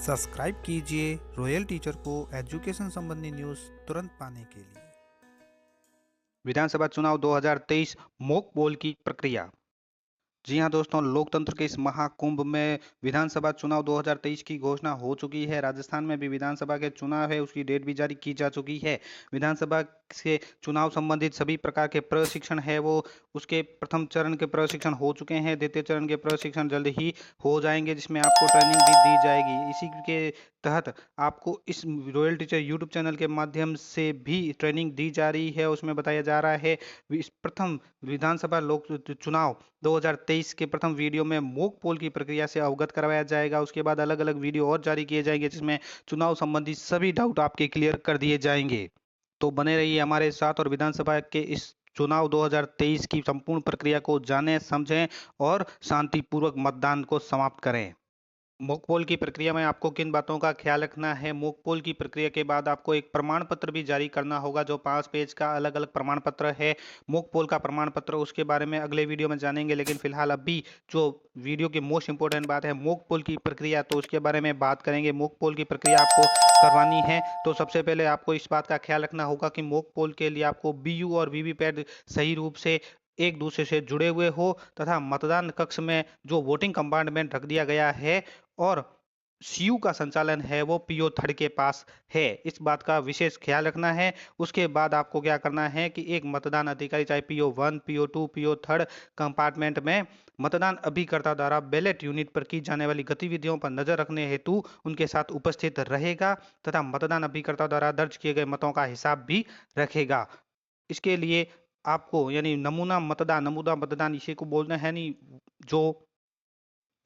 Subscribe कीजिए royal teacher को education संबंधी न्यूज़ तुरंत पाने के लिए। विधानसभा चुनाव 2023 मॉक पोल की प्रक्रिया। जी हां दोस्तों, लोकतंत्र के इस महाकुंभ में विधानसभा चुनाव 2023 की घोषणा हो चुकी है। राजस्थान में भी विधानसभा के चुनाव है, उसकी डेट भी जारी की जा चुकी है। विधानसभा से चुनाव संबंधित सभी प्रकार के प्रशिक्षण है वो उसके प्रथम चरण के प्रशिक्षण हो चुके हैं। द्वितीय चरण के प्रशिक्षण जल्द ही हो जाएंगे, जिसमें आपको ट्रेनिंग भी दी जाएगी। इसी के तहत आपको इस रॉयल टीचर यूट्यूब चैनल के माध्यम से भी ट्रेनिंग दी जा रही है। उसमें बताया जा रहा है इस प्रथम विधानसभा लोक चुनाव 2023 के प्रथम वीडियो में मॉक पोल की प्रक्रिया से अवगत करवाया जाएगा। उसके बाद अलग अलग वीडियो और जारी किए जाएंगे, जिसमें चुनाव संबंधी सभी डाउट आपके क्लियर कर दिए जाएंगे। तो बने रहिए हमारे साथ और विधानसभा के इस चुनाव 2023 की संपूर्ण प्रक्रिया को जानें, समझें और शांतिपूर्वक मतदान को समाप्त करें। मॉक पोल की प्रक्रिया में आपको किन बातों का ख्याल रखना है? मॉक पोल की प्रक्रिया के बाद आपको एक प्रमाण पत्र भी जारी करना होगा, जो 5 पेज का अलग अलग प्रमाण पत्र है। मॉक पोल का प्रमाण पत्र, उसके बारे में अगले वीडियो में जानेंगे, लेकिन फिलहाल अभी जो वीडियो की मोस्ट इंपॉर्टेंट बात है मॉक पोल की प्रक्रिया, तो उसके बारे में बात करेंगे। मॉक पोल की प्रक्रिया आपको करवानी है तो सबसे पहले आपको इस बात का ख्याल रखना होगा कि मॉक पोल के लिए आपको बीयू और वीवीपैट सही रूप से एक दूसरे से जुड़े हुए हो, तथा मतदान कक्ष में जो वोटिंग कंपार्टमेंट रख दिया गया है और सीयू का संचालन है वो पीओ थर्ड के पास है, इस बात का विशेष ख्याल रखना है। उसके बाद आपको क्या करना है कि एक मतदान अधिकारी, चाहे PO 1, PO 2, PO third compartment में मतदान अभिकर्ता द्वारा बैलेट यूनिट पर की जाने वाली गतिविधियों पर नजर रखने हेतु उनके साथ उपस्थित रहेगा, तथा मतदान अभिकर्ता द्वारा दर्ज किए गए मतों का हिसाब भी रखेगा। इसके लिए आपको यानी नमूना मतदान इसी को बोलते हैं। नहीं, जो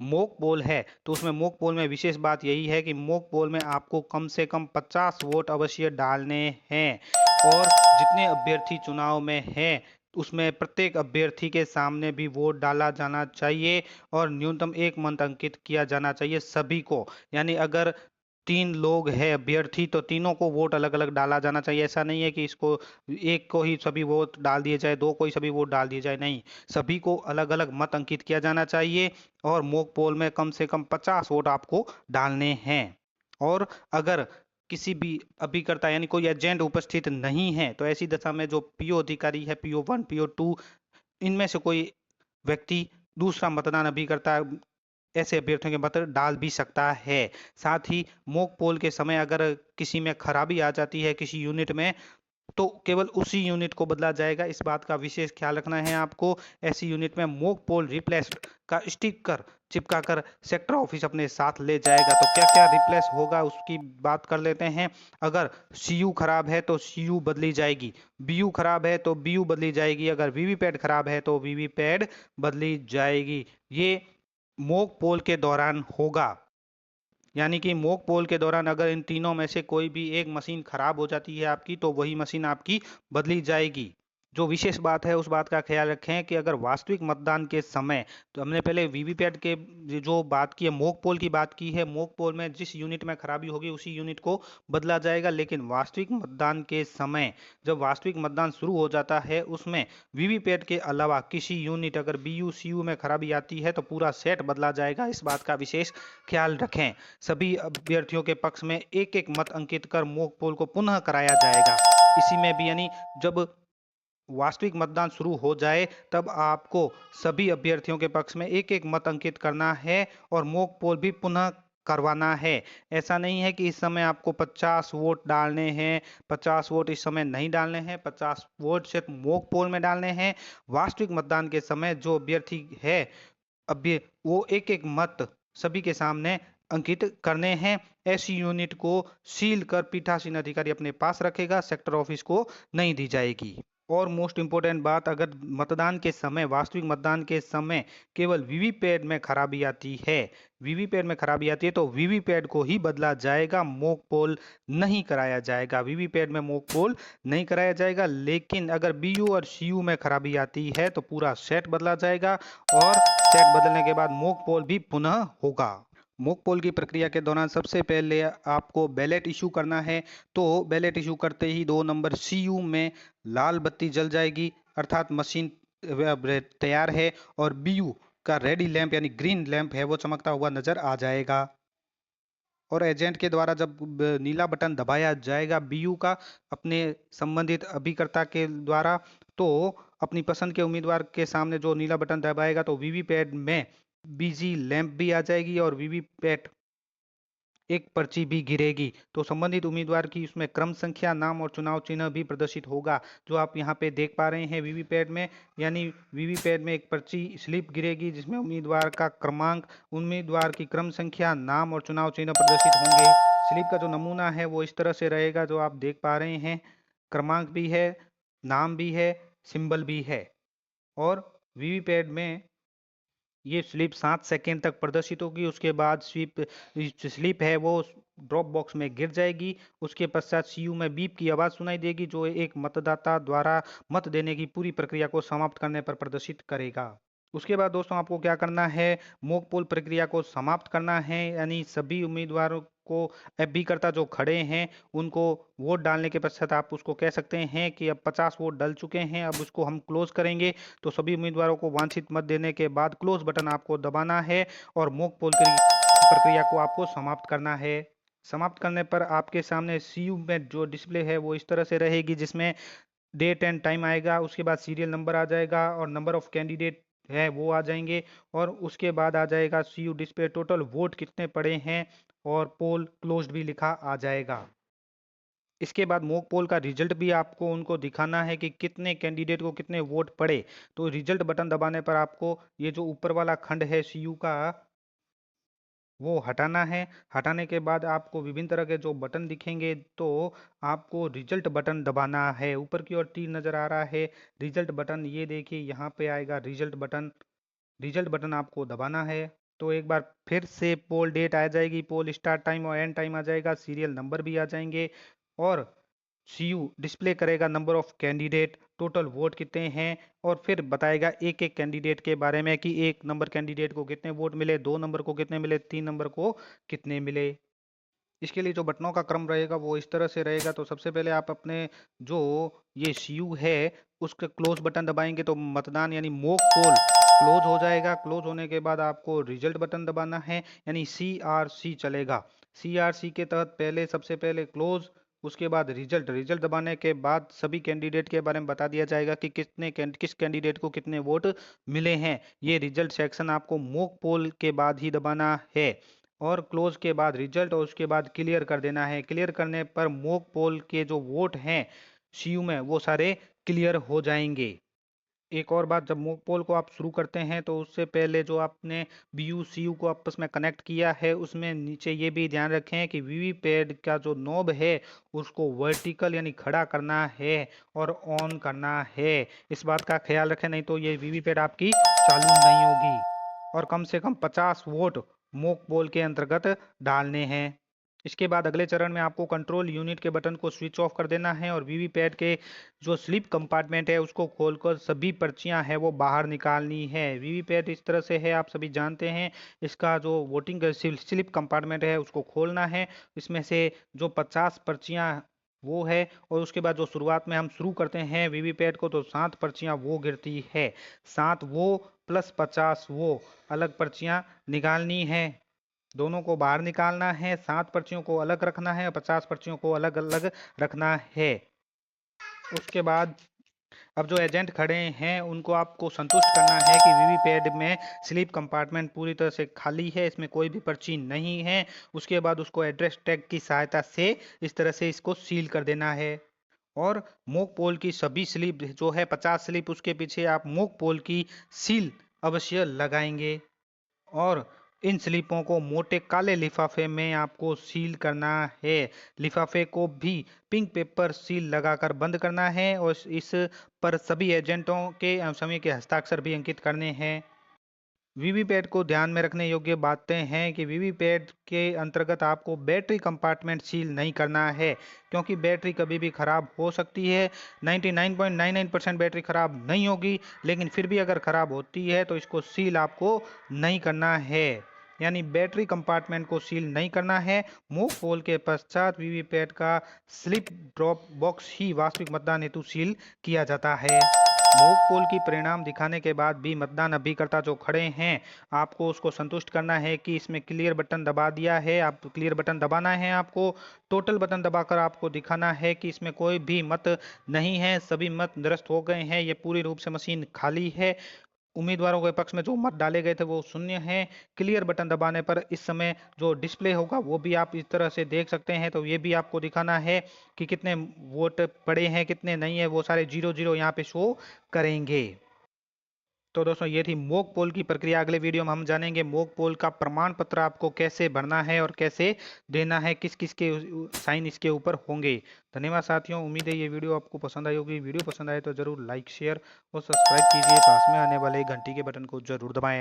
मॉक पोल है तो उसमें मॉक पोल में विशेष बात यही है कि मॉक पोल में आपको कम से कम 50 वोट अवश्य डालने हैं, और जितने अभ्यर्थी चुनाव में हैं उसमें प्रत्येक अभ्यर्थी के सामने भी वोट डाला जाना चाहिए, और न्यूनतम एक मत अंकित किया जाना चाहिए सभी को। यानी अगर 3 लोग हैं अभ्यर्थी तो तीनों को वोट अलग अलग डाला जाना चाहिए। ऐसा नहीं है कि इसको एक को ही सभी वोट डाल दिए जाए, दो को ही सभी वोट डाल दिए जाए, नहीं, सभी को अलग अलग मत अंकित किया जाना चाहिए। और मॉक पोल में कम से कम 50 वोट आपको डालने हैं। और अगर किसी भी अभिकर्ता यानी कोई एजेंट उपस्थित नहीं है तो ऐसी दशा में जो पीओ अधिकारी है, पीओ 1, पीओ 2, इनमें से कोई व्यक्ति दूसरा मतदान अभिकर्ता ऐसे अभ्यर्थियों के मत डाल भी सकता है। साथ ही मॉक पोल के समय अगर किसी में खराबी आ जाती है किसी यूनिट में, तो केवल उसी यूनिट को बदला जाएगा, इस बात का विशेष ख्याल रखना है आपको। ऐसी यूनिट में मॉक पोल रिप्लेस्ड का स्टिकर चिपका कर सेक्टर ऑफिस अपने साथ ले जाएगा। तो क्या क्या रिप्लेस होगा उसकी बात कर लेते हैं। अगर सीयू खराब है तो सीयू बदली जाएगी, बीयू खराब है तो बीयू बदली जाएगी, अगर वीवीपैट खराब है तो वीवीपैट बदली जाएगी। ये मॉक पोल के दौरान होगा। यानी कि मॉक पोल के दौरान अगर इन तीनों में से कोई भी एक मशीन खराब हो जाती है आपकी, तो वही मशीन आपकी बदली जाएगी। जो विशेष बात है उस बात का ख्याल रखें कि अगर वास्तविक मतदान के समय, तो हमने पहले वीवीपैट के जो बात की है, मॉक पोल की बात की है, मॉक पोल में जिस यूनिट में खराबी होगी उसी यूनिट को बदला जाएगा। लेकिन वास्तविक मतदान के समय, जब वास्तविक मतदान शुरू हो जाता है, उसमें वीवीपैट के अलावा किसी यूनिट अगर बीयू सीयू में खराबी आती है तो पूरा सेट बदला जाएगा, इस बात का विशेष ख्याल रखें। सभी अभ्यर्थियों के पक्ष में एक एक मत अंकित कर मॉक पोल को पुनः कराया जाएगा। इसी में भी यानी जब वास्तविक मतदान शुरू हो जाए तब आपको सभी अभ्यर्थियों के पक्ष में एक एक मत अंकित करना है और मॉक पोल भी पुनः करवाना है। ऐसा नहीं है कि इस समय आपको 50 वोट डालने हैं, 50 वोट इस समय नहीं डालने हैं, 50 वोट सिर्फ मॉक पोल में डालने हैं। वास्तविक मतदान के समय जो अभ्यर्थी है अभ्य वो एक एक मत सभी के सामने अंकित करने हैं। ऐसी यूनिट को सील कर पीठासीन अधिकारी अपने पास रखेगा, सेक्टर ऑफिस को नहीं दी जाएगी। और मोस्ट इंपोर्टेंट बात, अगर मतदान के समय, वास्तविक मतदान के समय केवल वीवीपैट में खराबी आती है, वीवीपैट में खराबी आती है तो वीवीपैट को ही बदला जाएगा, मॉक पोल नहीं कराया जाएगा। वीवीपैट में मॉक पोल नहीं कराया जाएगा। लेकिन अगर बीयू और सीयू में खराबी आती है तो पूरा सेट बदला जाएगा, और सेट बदलने के बाद मॉक पोल भी पुनः होगा। मॉक पोल की प्रक्रिया के दौरान सबसे पहले आपको बैलेट इशू करना है। तो बैलेट इशू करते ही 2 नंबर सीयू में लाल बत्ती जल जाएगी, अर्थात मशीन तैयार है, और बीयू का रेडी लैंप यानी ग्रीन लैंप है वो चमकता हुआ नजर आ जाएगा। और एजेंट के द्वारा जब नीला बटन दबाया जाएगा बीयू का अपने संबंधित अभिकर्ता के द्वारा, तो अपनी पसंद के उम्मीदवार के सामने जो नीला बटन दबाएगा तो वीवीपैट में बीजी लैंप भी आ जाएगी और वीवीपैट एक पर्ची भी गिरेगी। तो संबंधित उम्मीदवार की उसमें क्रम संख्या, नाम और चुनाव चिन्ह भी प्रदर्शित होगा, जो आप यहाँ पे देख पा रहे हैं वीवीपैट में। यानी वीवीपैट में एक पर्ची स्लिप गिरेगी जिसमें उम्मीदवार का क्रमांक, उम्मीदवार की क्रम संख्या, नाम और चुनाव चिन्ह प्रदर्शित होंगे। स्लिप का जो नमूना है वो इस तरह से रहेगा जो आप देख पा रहे हैं। क्रमांक भी है, नाम भी है, सिंबल भी है। और वीवीपैट में ये स्लिप 7 सेकेंड तक प्रदर्शित होगी। उसके बाद स्लिप है वो ड्रॉप बॉक्स में गिर जाएगी। उसके पश्चात सीयू में बीप की आवाज़ सुनाई देगी जो एक मतदाता द्वारा मत देने की पूरी प्रक्रिया को समाप्त करने पर प्रदर्शित करेगा। उसके बाद दोस्तों आपको क्या करना है, मॉक पोल प्रक्रिया को समाप्त करना है। यानी सभी उम्मीदवारों को, अभिकर्ता जो खड़े हैं उनको वोट डालने के पश्चात आप उसको कह सकते हैं कि अब 50 वोट डल चुके हैं, अब उसको हम क्लोज करेंगे। तो सभी उम्मीदवारों को वांछित मत देने के बाद क्लोज बटन आपको दबाना है और मॉक पोल की प्रक्रिया को आपको समाप्त करना है। समाप्त करने पर आपके सामने सीयू में जो डिस्प्ले है वो इस तरह से रहेगी, जिसमें डेट एंड टाइम आएगा, उसके बाद सीरियल नंबर आ जाएगा और नंबर ऑफ कैंडिडेट है वो आ जाएंगे। और उसके बाद आ जाएगा सीयू डिस्प्ले टोटल वोट कितने पड़े हैं और पोल क्लोज्ड भी लिखा आ जाएगा। इसके बाद मॉक पोल का रिजल्ट भी आपको उनको दिखाना है कि कितने कैंडिडेट को कितने वोट पड़े। तो रिजल्ट बटन दबाने पर आपको ये जो ऊपर वाला खंड है सीयू का वो हटाना है। हटाने के बाद आपको विभिन्न तरह के जो बटन दिखेंगे, तो आपको रिजल्ट बटन दबाना है। ऊपर की ओर तीर नज़र आ रहा है, रिजल्ट बटन, ये देखिए यहाँ पे आएगा रिजल्ट बटन। रिजल्ट बटन आपको दबाना है। तो एक बार फिर से पोल डेट आ जाएगी, पोल स्टार्ट टाइम और एंड टाइम आ जाएगा, सीरियल नंबर भी आ जाएंगे और सीयू डिस्प्ले करेगा number of candidate, total vote कितने हैं और फिर बताएगा एक एक कैंडिडेट के बारे में कि 1 नंबर कैंडिडेट को कितने वोट मिले, 2 नंबर को कितने मिले, 3 नंबर को कितने मिले। इसके लिए जो बटनों का क्रम रहेगा वो इस तरह से रहेगा। तो सबसे पहले आप अपने जो ये सीयू है उसके क्लोज बटन दबाएंगे तो मतदान यानी मॉक पोल क्लोज हो जाएगा। क्लोज होने के बाद आपको रिजल्ट बटन दबाना है, यानी CRC चलेगा। CRC के तहत पहले सबसे पहले क्लोज, उसके बाद रिजल्ट। रिजल्ट दबाने के बाद सभी कैंडिडेट के बारे में बता दिया जाएगा कि किस कैंडिडेट को कितने वोट मिले हैं। ये रिजल्ट सेक्शन आपको मॉक पोल के बाद ही दबाना है और क्लोज के बाद रिजल्ट और उसके बाद क्लियर कर देना है। क्लियर करने पर मॉक पोल के जो वोट हैं सीयू में वो सारे क्लियर हो जाएंगे। एक और बात, जब मॉक पोल को आप शुरू करते हैं तो उससे पहले जो आपने बीयू सीयू को आपस में कनेक्ट किया है उसमें नीचे ये भी ध्यान रखें कि वीवीपैट का जो नॉब है उसको वर्टिकल यानी खड़ा करना है और ऑन करना है। इस बात का ख्याल रखें, नहीं तो ये वीवीपैट आपकी चालू नहीं होगी। और कम से कम 50 वोट मॉक पोल के अंतर्गत डालने हैं। इसके बाद अगले चरण में आपको कंट्रोल यूनिट के बटन को स्विच ऑफ कर देना है और वीवीपैट के जो स्लिप कंपार्टमेंट है उसको खोलकर सभी पर्चियां हैं वो बाहर निकालनी है। वीवीपैट इस तरह से है, आप सभी जानते हैं। इसका जो वोटिंग स्लिप कंपार्टमेंट है उसको खोलना है। इसमें से जो 50 पर्चियां वो है और उसके बाद जो शुरुआत में हम शुरू करते हैं वीवीपैट को तो 7 पर्चियां वो गिरती है। 7 वो प्लस 50 वो अलग पर्चियां निकालनी है। दोनों को बाहर निकालना है, 7 पर्चियों को अलग रखना है और 50 पर्चियों को अलग अलग रखना है। उसके बाद अब जो एजेंट खड़े हैं उनको आपको संतुष्ट करना है कि वीवीपैट में स्लिप कंपार्टमेंट पूरी तरह से खाली है, इसमें कोई भी पर्ची नहीं है। उसके बाद उसको एड्रेस टैग की सहायता से इस तरह से इसको सील कर देना है। और मॉक पोल की सभी स्लिप जो है 50 स्लिप, उसके पीछे आप मॉक पोल की सील अवश्य लगाएंगे और इन स्लिपों को मोटे काले लिफाफे में आपको सील करना है। लिफाफे को भी पिंक पेपर सील लगाकर बंद करना है और इस पर सभी एजेंटों के सभी के हस्ताक्षर भी अंकित करने हैं। वीवीपैट को ध्यान में रखने योग्य बातें हैं कि वीवीपैट के अंतर्गत आपको बैटरी कंपार्टमेंट सील नहीं करना है, क्योंकि बैटरी कभी भी खराब हो सकती है। 99.99% बैटरी खराब नहीं होगी, लेकिन फिर भी अगर खराब होती है तो इसको सील आपको नहीं करना है। यानी बैटरी कंपार्टमेंट को सील नहीं करना है। मॉक पोल के पश्चात वीवीपैट का स्लिप ड्रॉप बॉक्स ही वास्तविक मतदान हेतु सील किया जाता है। मॉक पोल की परिणाम दिखाने के बाद भी मतदान अभिकर्ता जो खड़े हैं, आपको उसको संतुष्ट करना है कि इसमें क्लियर बटन दबा दिया है। आप क्लियर बटन दबाना है, आपको टोटल बटन दबाकर आपको दिखाना है कि इसमें कोई भी मत नहीं है, सभी मत निरस्त हो गए हैं। ये पूरी रूप से मशीन खाली है। उम्मीदवारों के पक्ष में जो मत डाले गए थे वो शून्य हैं। क्लियर बटन दबाने पर इस समय जो डिस्प्ले होगा वो भी आप इस तरह से देख सकते हैं। तो ये भी आपको दिखाना है कि कितने वोट पड़े हैं, कितने नहीं है, वो सारे 0 0 यहाँ पे शो करेंगे। तो दोस्तों ये थी मॉक पोल की प्रक्रिया। अगले वीडियो में हम जानेंगे मॉक पोल का प्रमाण पत्र आपको कैसे भरना है और कैसे देना है, किस किस के साइन इसके ऊपर होंगे। धन्यवाद साथियों, उम्मीद है ये वीडियो आपको पसंद आई होगी। वीडियो पसंद आए तो जरूर लाइक शेयर और सब्सक्राइब कीजिए। पास में आने वाले घंटी के बटन को जरूर दबाएं।